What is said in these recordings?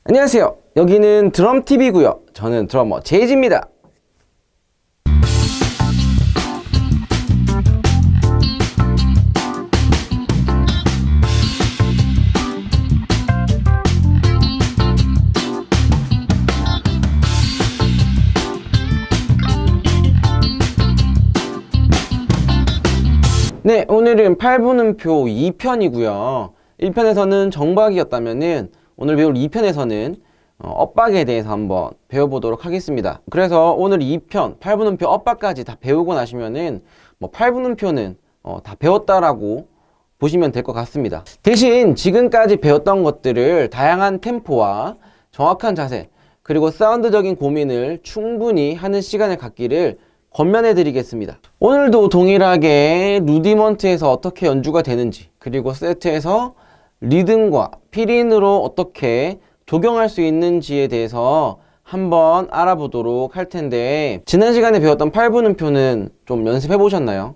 안녕하세요. 여기는 드럼TV고요. 저는 드러머 제이지입니다. 네, 오늘은 8분음표 2편이고요. 1편에서는 정박이었다면은 오늘 배울 2편에서는 엇박에 대해서 한번 배워보도록 하겠습니다. 그래서 오늘 2편 8분음표 엇박까지 다 배우고 나시면은 8분음표는 다 배웠다라고 보시면 될 것 같습니다. 대신 지금까지 배웠던 것들을 다양한 템포와 정확한 자세 그리고 사운드적인 고민을 충분히 하는 시간을 갖기를 권면해 드리겠습니다. 오늘도 동일하게 루디먼트에서 어떻게 연주가 되는지, 그리고 세트에서 리듬과 필인으로 어떻게 적용할 수 있는지에 대해서 한번 알아보도록 할 텐데, 지난 시간에 배웠던 8분음표는 좀 연습해 보셨나요?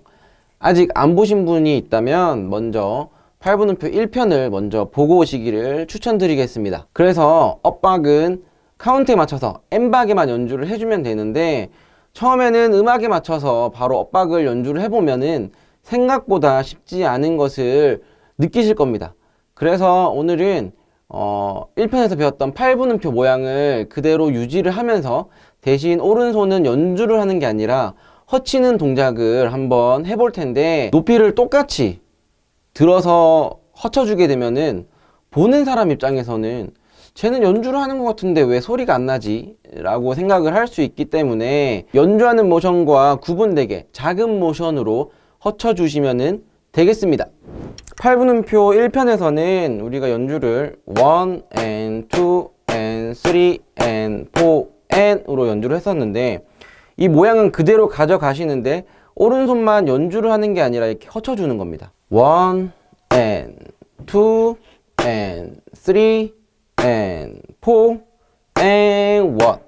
아직 안 보신 분이 있다면 먼저 8분음표 1편을 먼저 보고 오시기를 추천드리겠습니다. 그래서 엇박은 카운트에 맞춰서 N박에만 연주를 해주면 되는데, 처음에는 음악에 맞춰서 바로 엇박을 연주를 해보면은 생각보다 쉽지 않은 것을 느끼실 겁니다. 그래서 오늘은 1편에서 배웠던 8분음표 모양을 그대로 유지를 하면서 대신 오른손은 연주를 하는 게 아니라 허치는 동작을 한번 해볼 텐데, 높이를 똑같이 들어서 허쳐주게 되면은 보는 사람 입장에서는 쟤는 연주를 하는 것 같은데 왜 소리가 안 나지? 라고 생각을 할 수 있기 때문에 연주하는 모션과 구분되게 작은 모션으로 허쳐주시면 되겠습니다. 8분음표 1편에서는 우리가 연주를 1 and 2 and 3 and 4 and 으로 연주를 했었는데, 이 모양은 그대로 가져가시는데 오른손만 연주를 하는 게 아니라 이렇게 허쳐주는 겁니다. 1 and 2 and 3 and 4 and 1.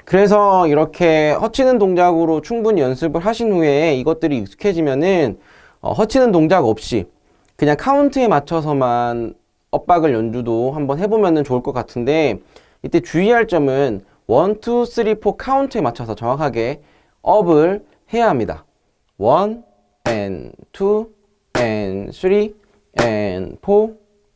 그래서 이렇게 허치는 동작으로 충분히 연습을 하신 후에 이것들이 익숙해지면은 허치는 동작 없이 그냥 카운트에 맞춰서만 엇박을 연주도 한번 해보면 좋을 것 같은데, 이때 주의할 점은 1, 2, 3, 4 카운트에 맞춰서 정확하게 업을 해야 합니다. 1 and 2 and 3 and 4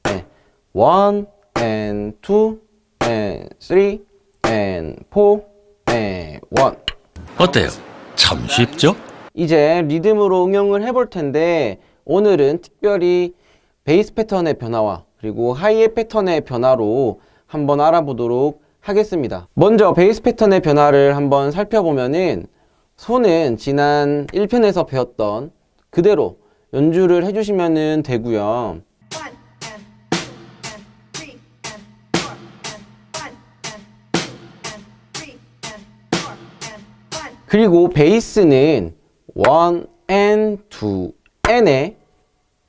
and 1 and 2 and 3 and 4 and 1. 어때요? 참 쉽죠? 이제 리듬으로 응용을 해볼 텐데, 오늘은 특별히 베이스 패턴의 변화와 그리고 하이의 패턴의 변화로 한번 알아보도록 하겠습니다. 먼저 베이스 패턴의 변화를 한번 살펴보면은, 손은 지난 1편에서 배웠던 그대로 연주를 해주시면 되고요. 그리고 베이스는 1 and 2 and에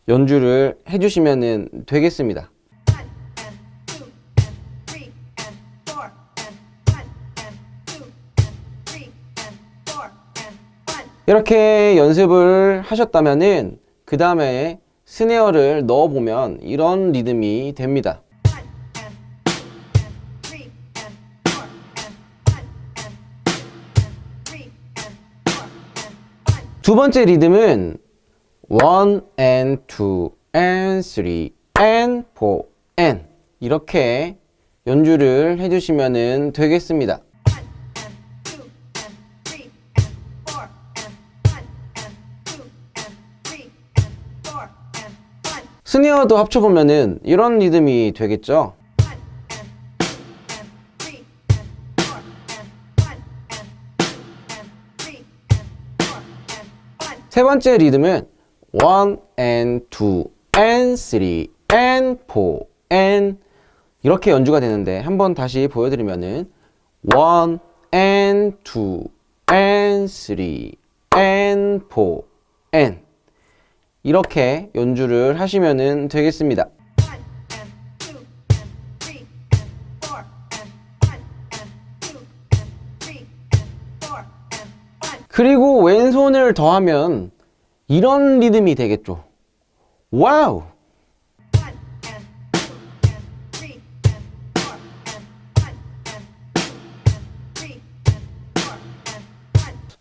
연주를 해주시면 되겠습니다. 이렇게 연습을 하셨다면은 그 다음에 스네어를 넣어보면 이런 리듬이 됩니다. 두 번째 리듬은 1 and 2 and 3 and 4 and 이렇게 연주를 해주시면 되겠습니다. 스네어도 합쳐보면은 이런 리듬이 되겠죠. 세 번째 리듬은 1 and 2 and 3 and 4 and 이렇게 연주가 되는데, 한번 다시 보여드리면은 1 and 2 and 3 and 4 and 이렇게 연주를 하시면 되겠습니다. 그리고 왼손을 더하면 이런 리듬이 되겠죠. 와우!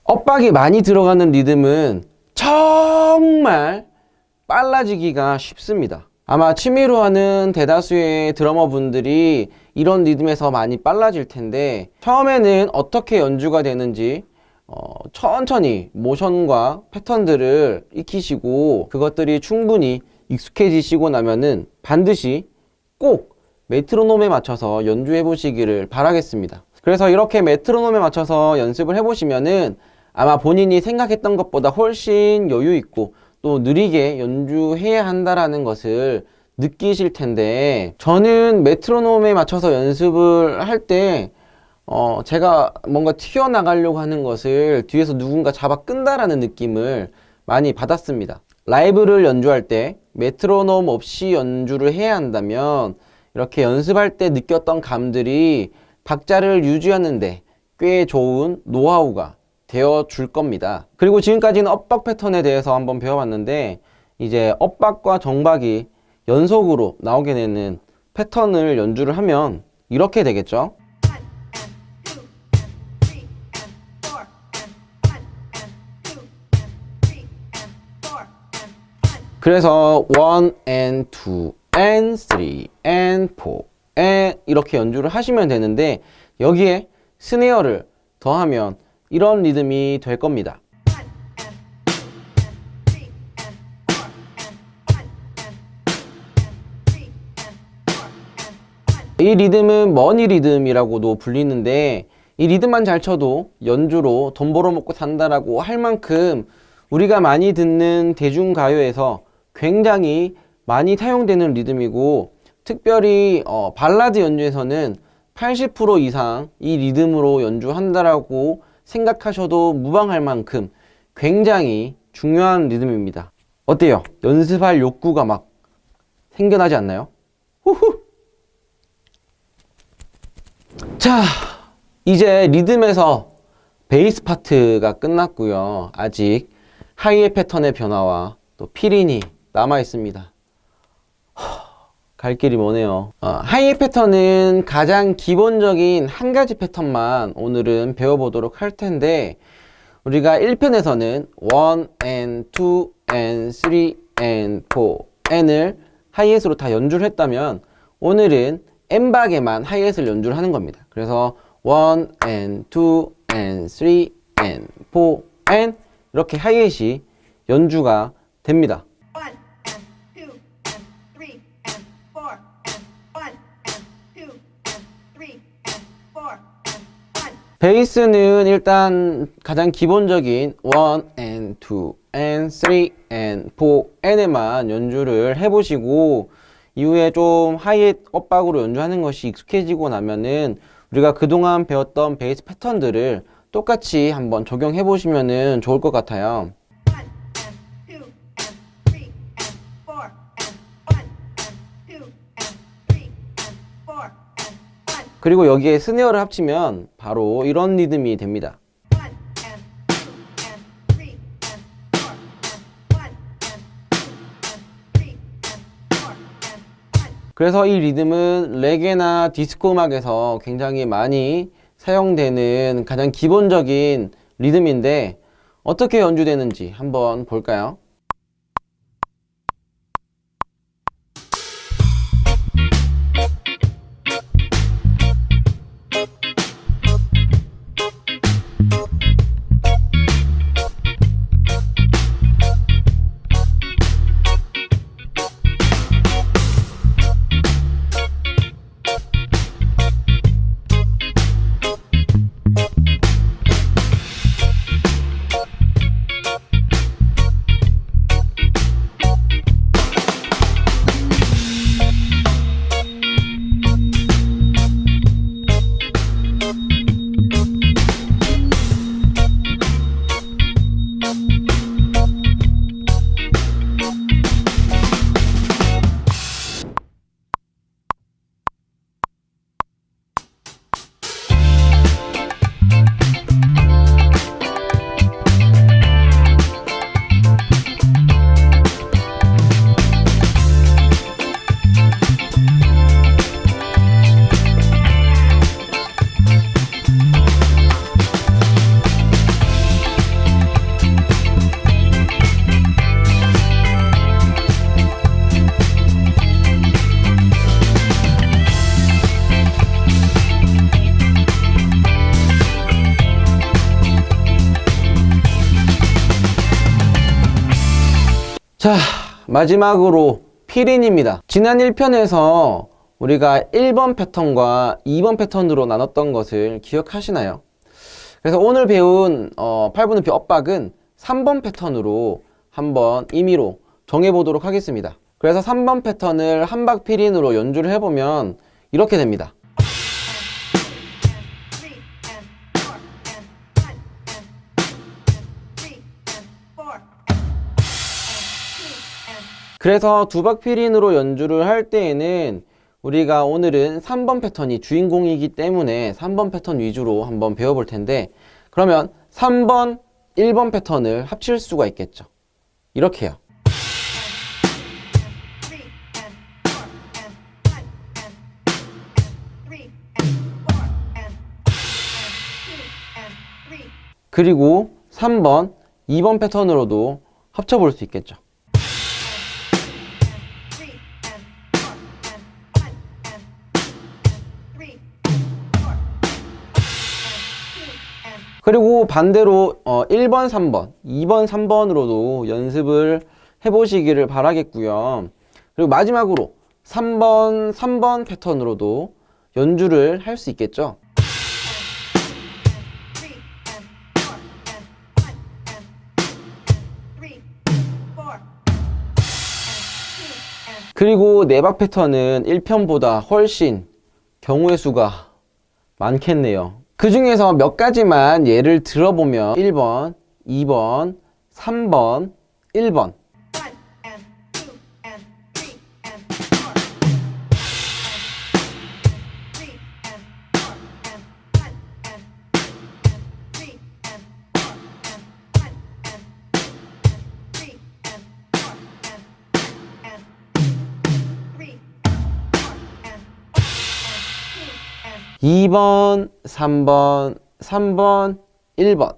엇박이 많이 들어가는 리듬은 정말 빨라지기가 쉽습니다. 아마 취미로 하는 대다수의 드러머분들이 이런 리듬에서 많이 빨라질 텐데, 처음에는 어떻게 연주가 되는지 천천히 모션과 패턴들을 익히시고 그것들이 충분히 익숙해지시고 나면은 반드시 꼭 메트로놈에 맞춰서 연주해 보시기를 바라겠습니다. 그래서 이렇게 메트로놈에 맞춰서 연습을 해 보시면은 아마 본인이 생각했던 것보다 훨씬 여유 있고 또 느리게 연주해야 한다라는 것을 느끼실 텐데, 저는 메트로놈에 맞춰서 연습을 할 때 제가 뭔가 튀어나가려고 하는 것을 뒤에서 누군가 잡아 끈다라는 느낌을 많이 받았습니다. 라이브를 연주할 때 메트로놈 없이 연주를 해야 한다면 이렇게 연습할 때 느꼈던 감들이 박자를 유지하는데 꽤 좋은 노하우가 되어 줄 겁니다. 그리고 지금까지는 엇박 패턴에 대해서 한번 배워봤는데, 이제 엇박과 정박이 연속으로 나오게 되는 패턴을 연주를 하면 이렇게 되겠죠. 그래서 1 and 2 and 3 and 4 이렇게 연주를 하시면 되는데, 여기에 스네어를 더하면 이런 리듬이 될 겁니다. 이 리듬은 머니 리듬이라고도 불리는데, 이 리듬만 잘 쳐도 연주로 돈 벌어먹고 산다라고 할 만큼 우리가 많이 듣는 대중가요에서 굉장히 많이 사용되는 리듬이고, 특별히 발라드 연주에서는 80% 이상 이 리듬으로 연주한다라고 생각하셔도 무방할 만큼 굉장히 중요한 리듬입니다. 어때요? 연습할 욕구가 막 생겨나지 않나요? 후후! 자, 이제 리듬에서 베이스 파트가 끝났고요. 아직 하이의 패턴의 변화와 또 필인이 남아 있습니다. 갈 길이 머네요. 하이의 패턴은 가장 기본적인 한 가지 패턴만 오늘은 배워보도록 할 텐데, 우리가 1편에서는 1 and 2 and 3 and 4 and을 하이햇으로 다 연주를 했다면, 오늘은 N박에만 하이햇을 연주를 하는 겁니다. 그래서 1 and 2 and 3 and 4 and 이렇게 하이햇이 연주가 됩니다. 베이스는 일단 가장 기본적인 1 and 2 and 3 and 4 and에만 연주를 해보시고, 이후에 좀 하이햇 엇박으로 연주하는 것이 익숙해지고 나면은 우리가 그동안 배웠던 베이스 패턴들을 똑같이 한번 적용해 보시면은 좋을 것 같아요. 그리고 여기에 스네어를 합치면 바로 이런 리듬이 됩니다. 그래서 이 리듬은 레게나 디스코 음악에서 굉장히 많이 사용되는 가장 기본적인 리듬인데, 어떻게 연주되는지 한번 볼까요? 자, 마지막으로 피린입니다. 지난 1편에서 우리가 1번 패턴과 2번 패턴으로 나눴던 것을 기억하시나요? 그래서 오늘 배운 8분음표 엇박은 3번 패턴으로 한번 임의로 정해보도록 하겠습니다. 그래서 3번 패턴을 한박 피린으로 연주를 해보면 이렇게 됩니다. 그래서 두박 피린으로 연주를 할 때에는 우리가 오늘은 3번 패턴이 주인공이기 때문에 3번 패턴 위주로 한번 배워볼 텐데, 그러면 3번, 1번 패턴을 합칠 수가 있겠죠. 이렇게요. 그리고 3번, 2번 패턴으로도 합쳐볼 수 있겠죠. 그리고 반대로 1번, 3번, 2번, 3번으로도 연습을 해보시기를 바라겠고요. 그리고 마지막으로 3번 패턴으로도 연주를 할 수 있겠죠. 그리고 네박 패턴은 1편보다 훨씬 경우의 수가 많겠네요. 그 중에서 몇 가지만 예를 들어보면 1번, 2번, 3번, 1번. 이 2번, 3번, 3번, 1번.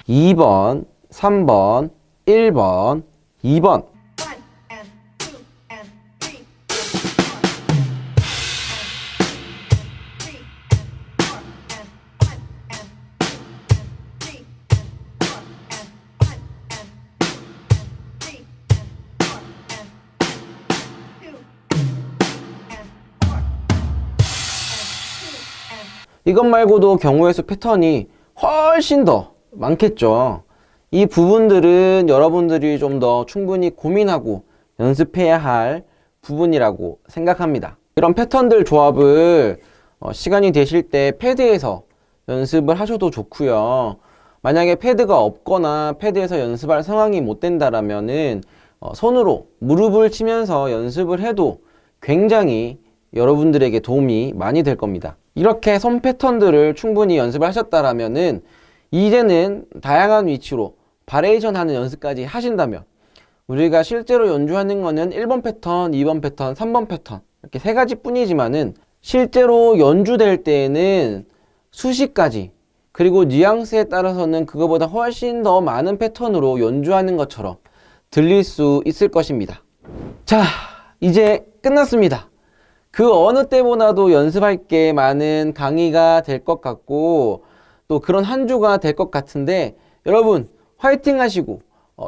이 2번, 3번, 1번, 2번. 이것 말고도 경우의 수 패턴이 훨씬 더 많겠죠. 이 부분들은 여러분들이 좀 더 충분히 고민하고 연습해야 할 부분이라고 생각합니다. 이런 패턴들 조합을 시간이 되실 때 패드에서 연습을 하셔도 좋고요. 만약에 패드가 없거나 패드에서 연습할 상황이 못 된다라면은 손으로 무릎을 치면서 연습을 해도 굉장히 여러분들에게 도움이 많이 될 겁니다. 이렇게 손 패턴들을 충분히 연습을 하셨다라면은 이제는 다양한 위치로 바레이션 하는 연습까지 하신다면 우리가 실제로 연주하는 거는 1번 패턴, 2번 패턴, 3번 패턴 이렇게 세 가지 뿐이지만은 실제로 연주될 때에는 수십 가지, 그리고 뉘앙스에 따라서는 그거보다 훨씬 더 많은 패턴으로 연주하는 것처럼 들릴 수 있을 것입니다. 자, 이제 끝났습니다. 그 어느 때보다도 연습할 게 많은 강의가 될 것 같고 또 그런 한 주가 될 것 같은데, 여러분 화이팅 하시고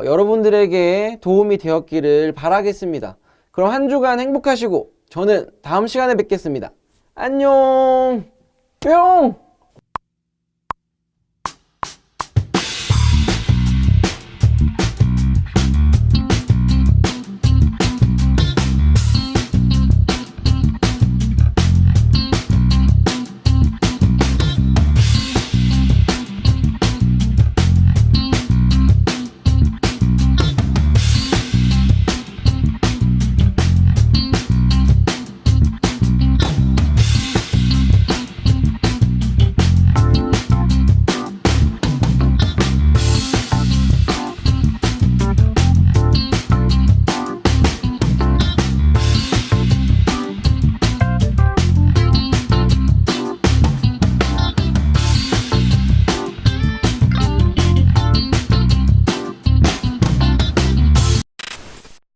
여러분들에게 도움이 되었기를 바라겠습니다. 그럼 한 주간 행복하시고 저는 다음 시간에 뵙겠습니다. 안녕. 뿅.